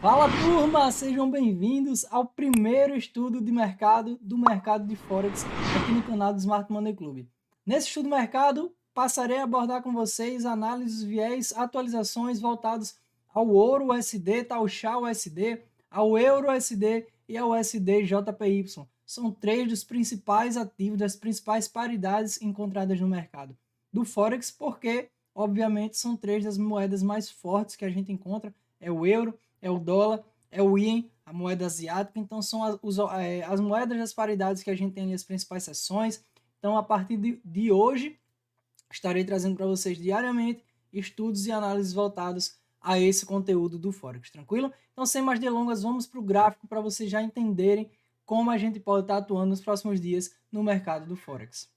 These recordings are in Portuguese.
Fala turma, sejam bem-vindos ao primeiro estudo de mercado do mercado de Forex aqui no canal do Smart Money Club. Nesse estudo de mercado, passarei a abordar com vocês análises, viés, atualizações voltados ao ouro USD, taxar USD, ao euro USD e ao USD JPY. São três dos principais ativos, das principais paridades encontradas no mercado do Forex, porque, obviamente, são três das moedas mais fortes que a gente encontra, é o euro, é o dólar, é o ien, a moeda asiática. Então são as moedas das paridades que a gente tem ali as principais seções. Então a partir de hoje estarei trazendo para vocês diariamente estudos e análises voltados a esse conteúdo do Forex, tranquilo? Então sem mais delongas, vamos para o gráfico para vocês já entenderem como a gente pode estar atuando nos próximos dias no mercado do Forex.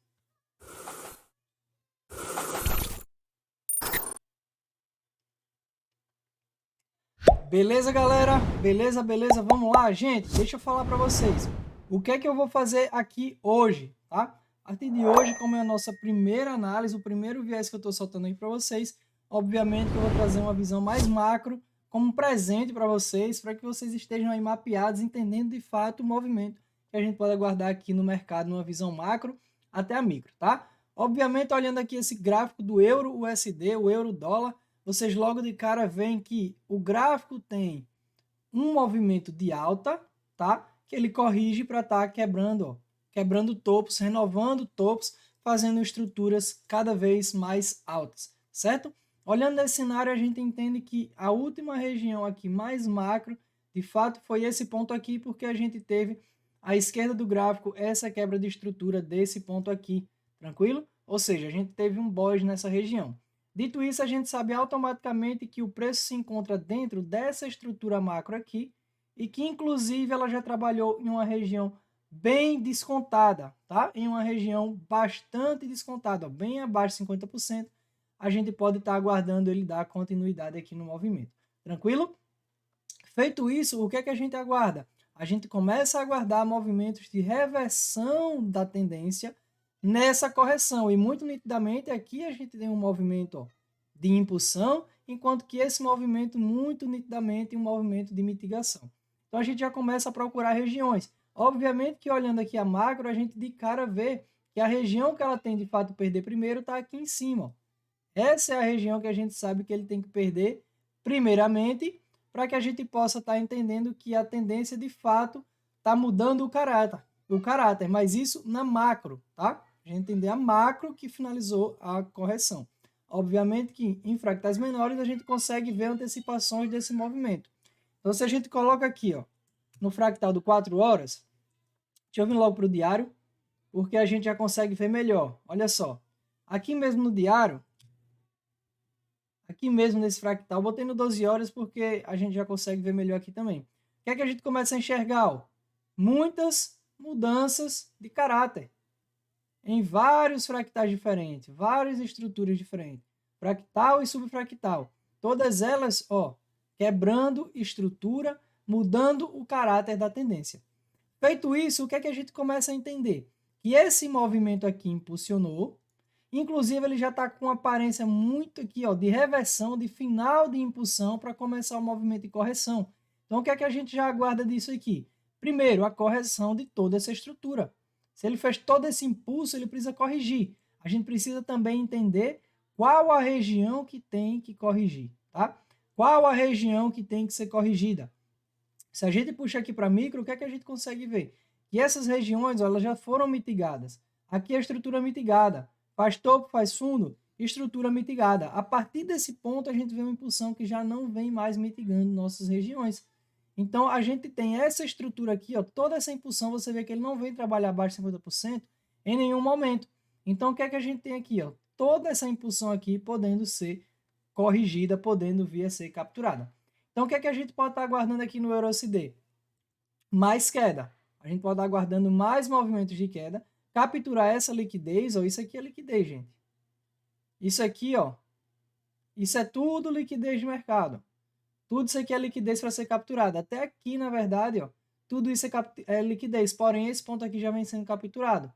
Beleza, galera? Beleza, beleza? Vamos lá, gente. Deixa eu falar para vocês. O que é que eu vou fazer aqui hoje, tá? A partir de hoje, como é a nossa primeira análise, o primeiro viés que eu estou soltando aqui para vocês, obviamente que eu vou trazer uma visão mais macro, como um presente para vocês, para que vocês estejam aí mapeados, entendendo de fato o movimento que a gente pode aguardar aqui no mercado, numa visão macro até a micro, tá? Obviamente, olhando aqui esse gráfico do euro USD, o euro dólar, vocês logo de cara veem que o gráfico tem um movimento de alta, tá? Que ele corrige para estar quebrando, ó, quebrando topos, renovando topos, fazendo estruturas cada vez mais altas, certo? Olhando nesse cenário, a gente entende que a última região aqui mais macro, de fato, foi esse ponto aqui, porque a gente teve à esquerda do gráfico essa quebra de estrutura desse ponto aqui, tranquilo? Ou seja, a gente teve um BOJ nessa região. Dito isso, a gente sabe automaticamente que o preço se encontra dentro dessa estrutura macro aqui e que, inclusive, ela já trabalhou em uma região bem descontada, tá? Em uma região bastante descontada, ó, bem abaixo de 50%, a gente pode estar aguardando ele dar continuidade aqui no movimento. Tranquilo? Feito isso, o que é que a gente aguarda? A gente começa a aguardar movimentos de reversão da tendência nessa correção. E muito nitidamente aqui a gente tem um movimento, ó, de impulsão, enquanto que esse movimento muito nitidamente é um movimento de mitigação. Então a gente já começa a procurar regiões. Obviamente que olhando aqui a macro, a gente de cara vê que a região que ela tem de fato perder primeiro está aqui em cima, ó. Essa é a região que a gente sabe que ele tem que perder primeiramente, para que a gente possa estar entendendo que a tendência de fato está mudando o caráter, mas isso na macro, tá? A gente entender a macro que finalizou a correção. Obviamente que em fractais menores a gente consegue ver antecipações desse movimento. Então se a gente coloca aqui, ó, no fractal do 4 horas, deixa eu vir logo para o diário, porque a gente já consegue ver melhor. Olha só, aqui mesmo no diário, aqui mesmo nesse fractal, botei no 12 horas porque a gente já consegue ver melhor aqui também. O que é que a gente começa a enxergar? Ó? Muitas mudanças de caráter em vários fractais diferentes, várias estruturas diferentes, fractal e subfractal. Todas elas, ó, quebrando estrutura, mudando o caráter da tendência. Feito isso, o que é que a gente começa a entender? Que esse movimento aqui impulsionou. Inclusive, ele já está com uma aparência muito aqui, ó, de reversão, de final de impulsão para começar o movimento de correção. Então, o que é que a gente já aguarda disso aqui? Primeiro, a correção de toda essa estrutura. Se ele fez todo esse impulso, ele precisa corrigir. A gente precisa também entender qual a região que tem que corrigir, tá? Qual a região que tem que ser corrigida? Se a gente puxa aqui para micro, o que é que a gente consegue ver? Que essas regiões, ó, elas já foram mitigadas. Aqui é a estrutura mitigada. Faz topo, faz fundo, estrutura mitigada. A partir desse ponto, a gente vê uma impulsão que já não vem mais mitigando nossas regiões. Então, a gente tem essa estrutura aqui, ó, toda essa impulsão, você vê que ele não vem trabalhar abaixo de 50% em nenhum momento. Então, o que é que a gente tem aqui? Ó? Toda essa impulsão aqui podendo ser corrigida, podendo vir a ser capturada. Então, o que é que a gente pode estar aguardando aqui no EURUSD? Mais queda. A gente pode estar aguardando mais movimentos de queda, capturar essa liquidez, ó, isso aqui é liquidez, gente. Isso aqui, ó, isso é tudo liquidez de mercado. Tudo isso aqui é liquidez para ser capturado. Até aqui, na verdade, ó, tudo isso é liquidez, porém esse ponto aqui já vem sendo capturado.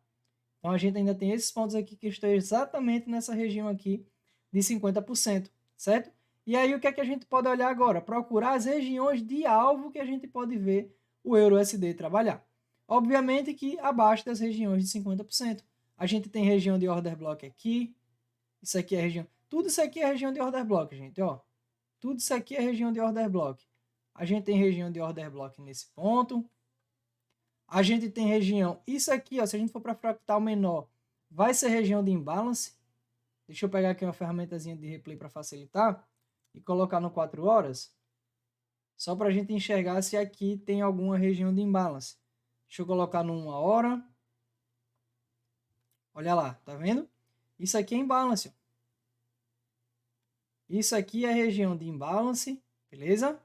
Então, a gente ainda tem esses pontos aqui que estão exatamente nessa região aqui de 50%, certo? E aí o que é que a gente pode olhar agora? Procurar as regiões de alvo que a gente pode ver o EURUSD trabalhar. Obviamente que abaixo das regiões de 50%. A gente tem região de order block aqui. Isso aqui é região... Tudo isso aqui é região de order block, gente, ó. Tudo isso aqui é região de order block. A gente tem região de order block nesse ponto. A gente tem região... Isso aqui, ó, se a gente for para fractal menor, vai ser região de imbalance. Deixa eu pegar aqui uma ferramentazinha de replay para facilitar e colocar no 4 horas. Só para a gente enxergar se aqui tem alguma região de imbalance. Deixa eu colocar no 1 hora. Olha lá, tá vendo? Isso aqui é imbalance. Isso aqui é região de imbalance, beleza?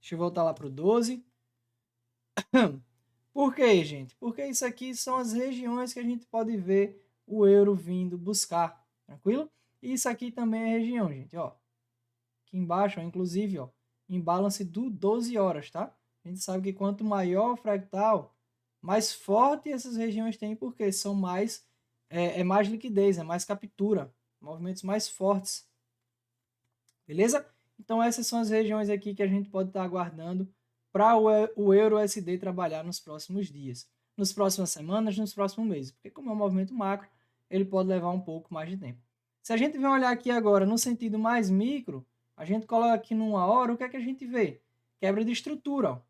Deixa eu voltar lá para o 12. Por quê, gente? Porque isso aqui são as regiões que a gente pode ver o euro vindo buscar, tranquilo? E isso aqui também é região, gente, ó. Aqui embaixo, ó, inclusive, ó, imbalance do 12 horas, tá? A gente sabe que quanto maior o fractal, mais forte essas regiões têm, porque são mais, mais liquidez, é mais captura, movimentos mais fortes. Beleza? Então essas são as regiões aqui que a gente pode estar aguardando para o EURUSD trabalhar nos próximos dias, nas próximas semanas, nos próximos meses. Porque como é um movimento macro, ele pode levar um pouco mais de tempo. Se a gente vem olhar aqui agora no sentido mais micro, a gente coloca aqui numa hora, o que é que a gente vê? Quebra de estrutura, ó.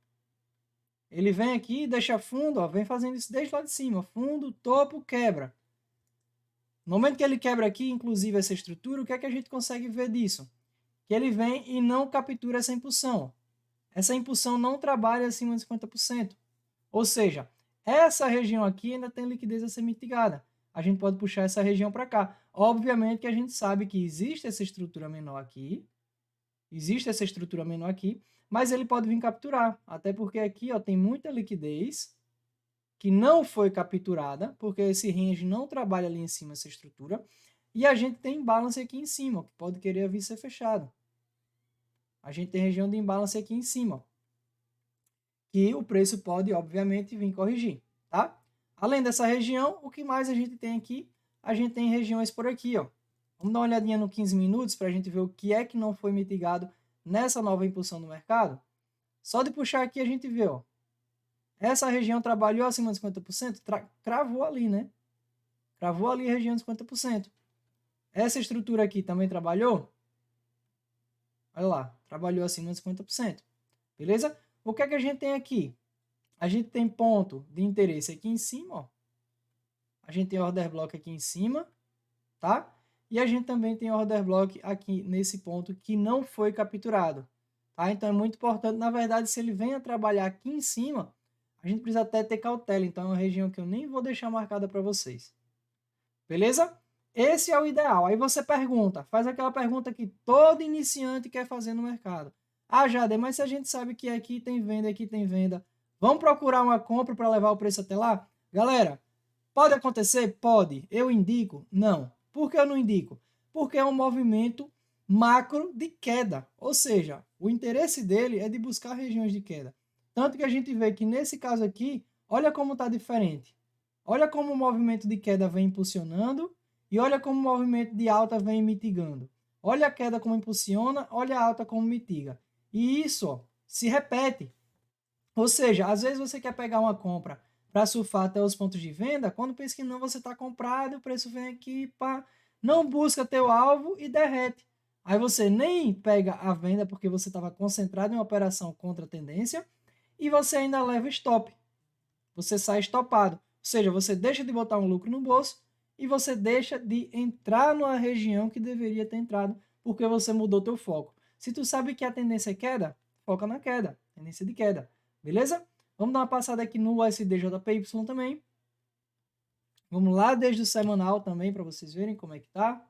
Ele vem aqui, deixa fundo, ó, vem fazendo isso desde lá de cima, fundo, topo, quebra. No momento que ele quebra aqui, inclusive essa estrutura, o que é que a gente consegue ver disso? Que ele vem e não captura essa impulsão. Essa impulsão não trabalha acima de 50%. Ou seja, essa região aqui ainda tem liquidez a ser mitigada. A gente pode puxar essa região para cá. Obviamente que a gente sabe que existe essa estrutura menor aqui, mas ele pode vir capturar, até porque aqui ó, tem muita liquidez que não foi capturada, porque esse range não trabalha ali em cima essa estrutura, e a gente tem imbalance aqui em cima, que pode querer vir ser fechado. A gente tem região de imbalance aqui em cima, que o preço pode, obviamente, vir corrigir, tá? Além dessa região, o que mais a gente tem aqui? A gente tem regiões por aqui, ó. Vamos dar uma olhadinha no 15 minutos para a gente ver o que é que não foi mitigado nessa nova impulsão do mercado. Só de puxar aqui a gente vê, ó. Essa região trabalhou acima de 50%, cravou ali, né? Cravou ali a região de 50%. Essa estrutura aqui também trabalhou? Olha lá, trabalhou acima de 50%. Beleza? O que é que a gente tem aqui? A gente tem ponto de interesse aqui em cima, ó. A gente tem order block aqui em cima, tá? E a gente também tem order block aqui nesse ponto que não foi capturado, tá? Então é muito importante, na verdade, se ele vem a trabalhar aqui em cima, a gente precisa até ter cautela, então é uma região que eu nem vou deixar marcada para vocês. Beleza? Esse é o ideal. Aí você pergunta, faz aquela pergunta que todo iniciante quer fazer no mercado. Ah, Jader, mas se a gente sabe que aqui tem venda, vamos procurar uma compra para levar o preço até lá? Galera, pode acontecer? Pode. Eu indico? Não. Por que eu não indico? Porque é um movimento macro de queda. Ou seja, o interesse dele é de buscar regiões de queda. Tanto que a gente vê que nesse caso aqui, olha como está diferente. Olha como o movimento de queda vem impulsionando e olha como o movimento de alta vem mitigando. Olha a queda como impulsiona, olha a alta como mitiga. E isso ó, se repete. Ou seja, às vezes você quer pegar uma compra para surfar até os pontos de venda, quando pensa que não, você está comprado, o preço vem aqui, pá, não busca teu alvo e derrete. Aí você nem pega a venda porque você estava concentrado em uma operação contra a tendência e você ainda leva stop. Você sai estopado. Ou seja, você deixa de botar um lucro no bolso e você deixa de entrar numa região que deveria ter entrado porque você mudou teu foco. Se tu sabe que a tendência é queda, foca na queda, tendência de queda. Beleza? Vamos dar uma passada aqui no USDJPY também. Vamos lá desde o semanal também para vocês verem como é que tá.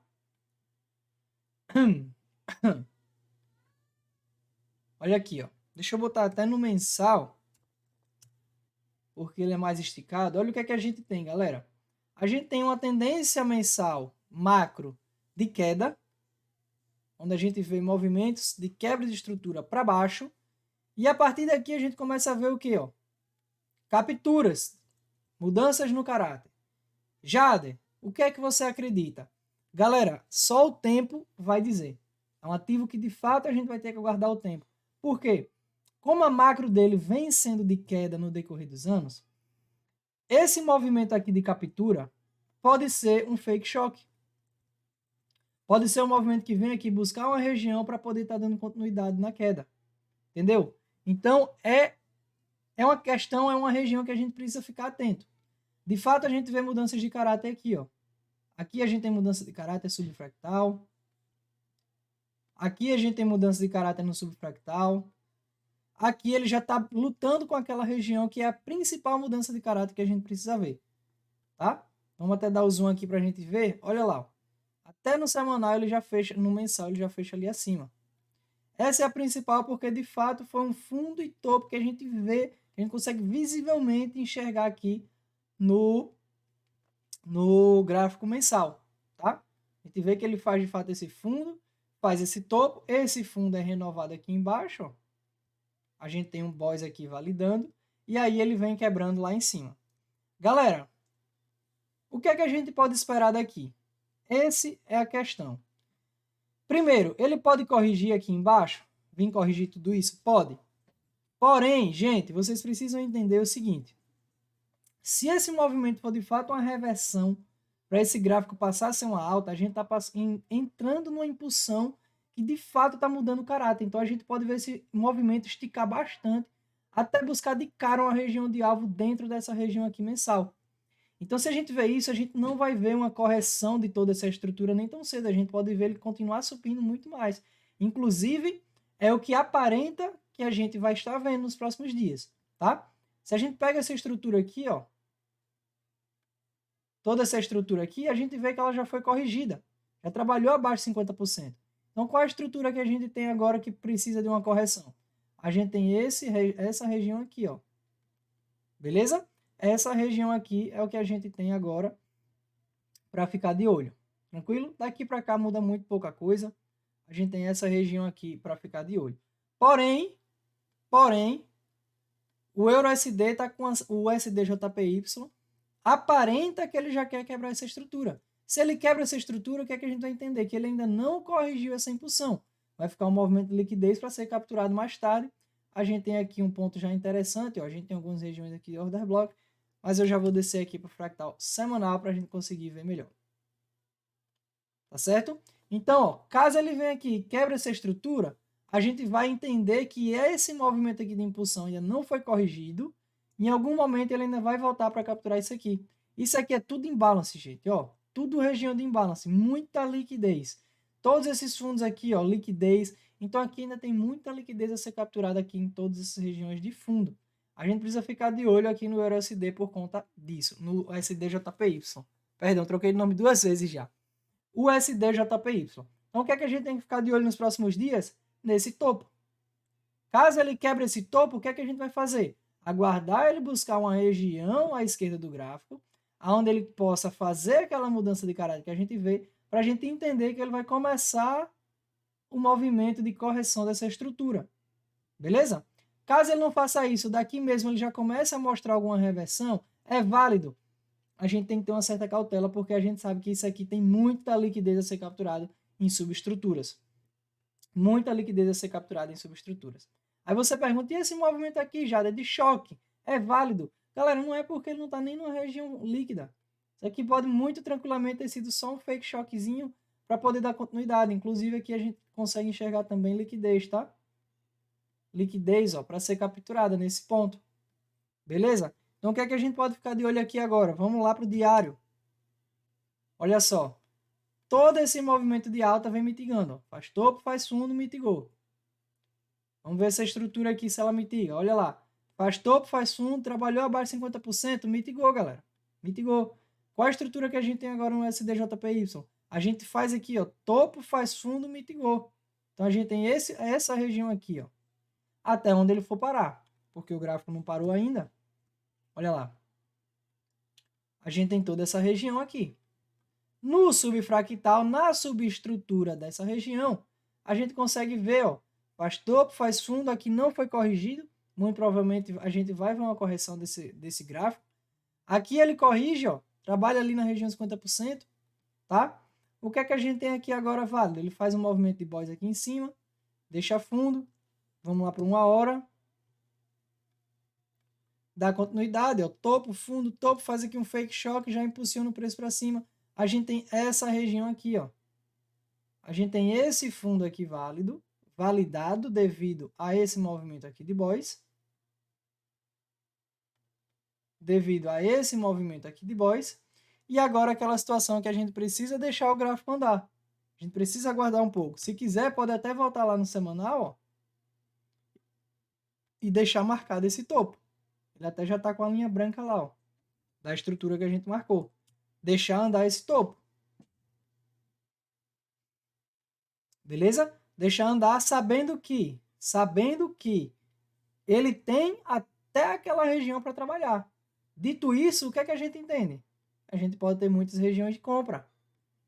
Olha aqui, ó. Deixa eu botar até no mensal, porque ele é mais esticado. Olha o que é que a gente tem, galera. A gente tem uma tendência mensal macro de queda, onde a gente vê movimentos de quebra de estrutura para baixo. E a partir daqui a gente começa a ver o que? Capturas, mudanças no caráter. Jader, o que é que você acredita? Galera, só o tempo vai dizer. É um ativo que, de fato, a gente vai ter que aguardar o tempo. Por quê? Como a macro dele vem sendo de queda no decorrer dos anos, esse movimento aqui de captura pode ser um fake shock. Pode ser um movimento que vem aqui buscar uma região para poder estar dando continuidade na queda. Entendeu? Então, é uma questão, é uma região que a gente precisa ficar atento. De fato, a gente vê mudanças de caráter aqui, ó. Aqui a gente tem mudança de caráter subfractal. Aqui a gente tem mudança de caráter no subfractal. Aqui ele já está lutando com aquela região que é a principal mudança de caráter que a gente precisa ver. Tá? Vamos até dar o zoom aqui para a gente ver. Olha lá. Ó. Até no semanal ele já fecha, no mensal ele já fecha ali acima. Essa é a principal porque de fato foi um fundo e topo que a gente vê, a gente consegue visivelmente enxergar aqui no gráfico mensal, tá? A gente vê que ele faz de fato esse fundo, faz esse topo, esse fundo é renovado aqui embaixo, ó. A gente tem um BOS aqui validando, e aí ele vem quebrando lá em cima. Galera, o que é que a gente pode esperar daqui? Essa é a questão. Primeiro, ele pode corrigir aqui embaixo? Vir corrigir tudo isso? Pode. Porém, gente, vocês precisam entender o seguinte. Se esse movimento for de fato uma reversão para esse gráfico passar a ser uma alta, a gente está entrando numa impulsão que de fato está mudando o caráter. Então a gente pode ver esse movimento esticar bastante até buscar de cara uma região de alvo dentro dessa região aqui mensal. Então se a gente vê isso, a gente não vai ver uma correção de toda essa estrutura nem tão cedo. A gente pode ver ele continuar subindo muito mais. Inclusive, é o que aparenta que a gente vai estar vendo nos próximos dias, tá? Se a gente pega essa estrutura aqui, ó, toda essa estrutura aqui, a gente vê que ela já foi corrigida. Já trabalhou abaixo de 50%. Então, qual a estrutura que a gente tem agora que precisa de uma correção? A gente tem essa região aqui, ó. Beleza? Essa região aqui é o que a gente tem agora para ficar de olho. Tranquilo? Daqui para cá muda muito pouca coisa. A gente tem essa região aqui para ficar de olho. Porém, o EURUSD está com o USDJPY, aparenta que ele já quer quebrar essa estrutura. Se ele quebra essa estrutura, o que é que a gente vai entender? Que ele ainda não corrigiu essa impulsão. Vai ficar um movimento de liquidez para ser capturado mais tarde. A gente tem aqui um ponto já interessante, ó. A gente tem algumas regiões aqui de order block, mas eu já vou descer aqui para o fractal semanal para a gente conseguir ver melhor. Tá certo? Então, ó, caso ele venha aqui e quebre essa estrutura, a gente vai entender que esse movimento aqui de impulsão ainda não foi corrigido. Em algum momento ele ainda vai voltar para capturar isso aqui. Isso aqui é tudo imbalance, gente. Ó, tudo região de imbalance, muita liquidez. Todos esses fundos aqui, ó, liquidez. Então aqui ainda tem muita liquidez a ser capturada aqui em todas essas regiões de fundo. A gente precisa ficar de olho aqui no EURUSD por conta disso, no USDJPY. Perdão, troquei de nome 2 vezes já. O USDJPY. Então o que é que a gente tem que ficar de olho nos próximos dias? Nesse topo. Caso ele quebre esse topo, o que é que a gente vai fazer? Aguardar ele buscar uma região à esquerda do gráfico, onde ele possa fazer aquela mudança de caráter que a gente vê, para a gente entender que ele vai começar o movimento de correção dessa estrutura. Beleza? Caso ele não faça isso, daqui mesmo ele já começa a mostrar alguma reversão, é válido. A gente tem que ter uma certa cautela, porque a gente sabe que isso aqui tem muita liquidez a ser capturada em subestruturas. Muita liquidez a ser capturada em subestruturas. Aí você pergunta, e esse movimento aqui, Jada, é de choque? É válido? Galera, não é porque ele não está nem numa região líquida. Isso aqui pode muito tranquilamente ter sido só um fake choquezinho para poder dar continuidade. Inclusive aqui a gente consegue enxergar também liquidez, tá? Liquidez, ó, para ser capturada nesse ponto. Beleza? Então o que é que a gente pode ficar de olho aqui agora? Vamos lá para o diário. Olha só. Todo esse movimento de alta vem mitigando. Ó. Faz topo, faz fundo, mitigou. Vamos ver essa estrutura aqui, se ela mitiga. Olha lá. Faz topo, faz fundo, trabalhou abaixo de 50%, mitigou, galera. Mitigou. Qual a estrutura que a gente tem agora no SDJPY? A gente faz aqui, ó, topo, faz fundo, mitigou. Então a gente tem essa região aqui, ó, até onde ele for parar, porque o gráfico não parou ainda. Olha lá. A gente tem toda essa região aqui. No subfractal, na subestrutura dessa região, a gente consegue ver, ó, faz topo, faz fundo, aqui não foi corrigido, muito provavelmente a gente vai ver uma correção desse gráfico. Aqui ele corrige, ó, trabalha ali na região de 50%, tá? O que é que a gente tem aqui agora válido? Ele faz um movimento de boys aqui em cima, deixa fundo, vamos lá para 1 hora, dá continuidade, ó, topo, fundo, topo, faz aqui um fake shock, já impulsiona o preço para cima. A gente tem essa região aqui, ó. A gente tem esse fundo aqui válido, validado devido a esse movimento aqui de boys. Devido a esse movimento aqui de boys. E agora aquela situação que a gente precisa deixar o gráfico andar. A gente precisa aguardar um pouco. Se quiser, pode até voltar lá no semanal, ó, e deixar marcado esse topo. Ele até já está com a linha branca lá, ó, da estrutura que a gente marcou. Deixar andar esse topo. Beleza? Deixar andar sabendo que ele tem até aquela região para trabalhar. Dito isso, o que é que a gente entende? A gente pode ter muitas regiões de compra.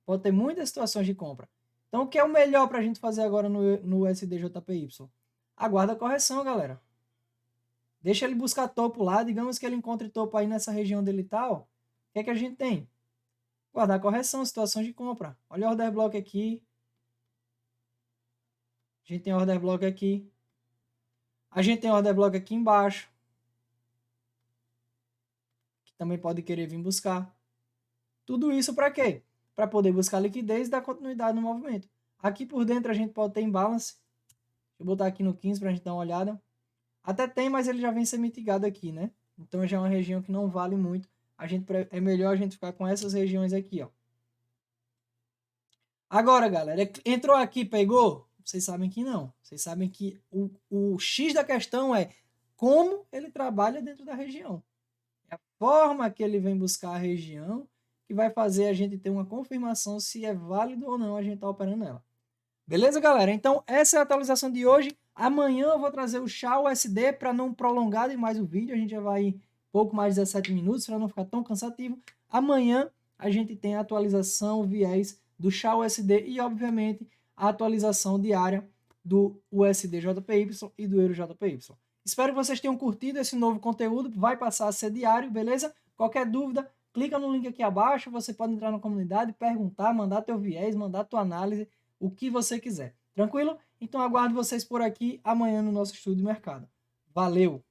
Pode ter muitas situações de compra. Então, o que é o melhor para a gente fazer agora no SDJPY? Aguarda a correção, galera. Deixa ele buscar topo lá. Digamos que ele encontre topo aí nessa região dele e tal. O que é que a gente tem? Guardar a correção, situações de compra. Olha o order block aqui. A gente tem order block aqui. A gente tem order block aqui embaixo, que também pode querer vir buscar. Tudo isso para quê? Para poder buscar liquidez e dar continuidade no movimento. Aqui por dentro a gente pode ter imbalance. Deixa eu botar aqui no 15 para a gente dar uma olhada. Até tem, mas ele já vem ser mitigado aqui, né? Então já é uma região que não vale muito. É melhor a gente ficar com essas regiões aqui, ó. Agora, galera, entrou aqui, pegou? Vocês sabem que não. Vocês sabem que o X da questão é como ele trabalha dentro da região. É a forma que ele vem buscar a região que vai fazer a gente ter uma confirmação se é válido ou não a gente estar operando nela. Beleza, galera? Então, essa é a atualização de hoje. Amanhã eu vou trazer o XAUSD para não prolongar demais o vídeo. A gente já vai pouco mais de 17 minutos para não ficar tão cansativo. Amanhã a gente tem a atualização viés do XAUSD e, obviamente, a atualização diária do USDJPY e do EuroJPY. Espero que vocês tenham curtido esse novo conteúdo. Vai passar a ser diário, beleza? Qualquer dúvida, clica no link aqui abaixo. Você pode entrar na comunidade, perguntar, mandar teu viés, mandar tua análise, o que você quiser. Tranquilo? Então aguardo vocês por aqui amanhã no nosso estudo de mercado. Valeu!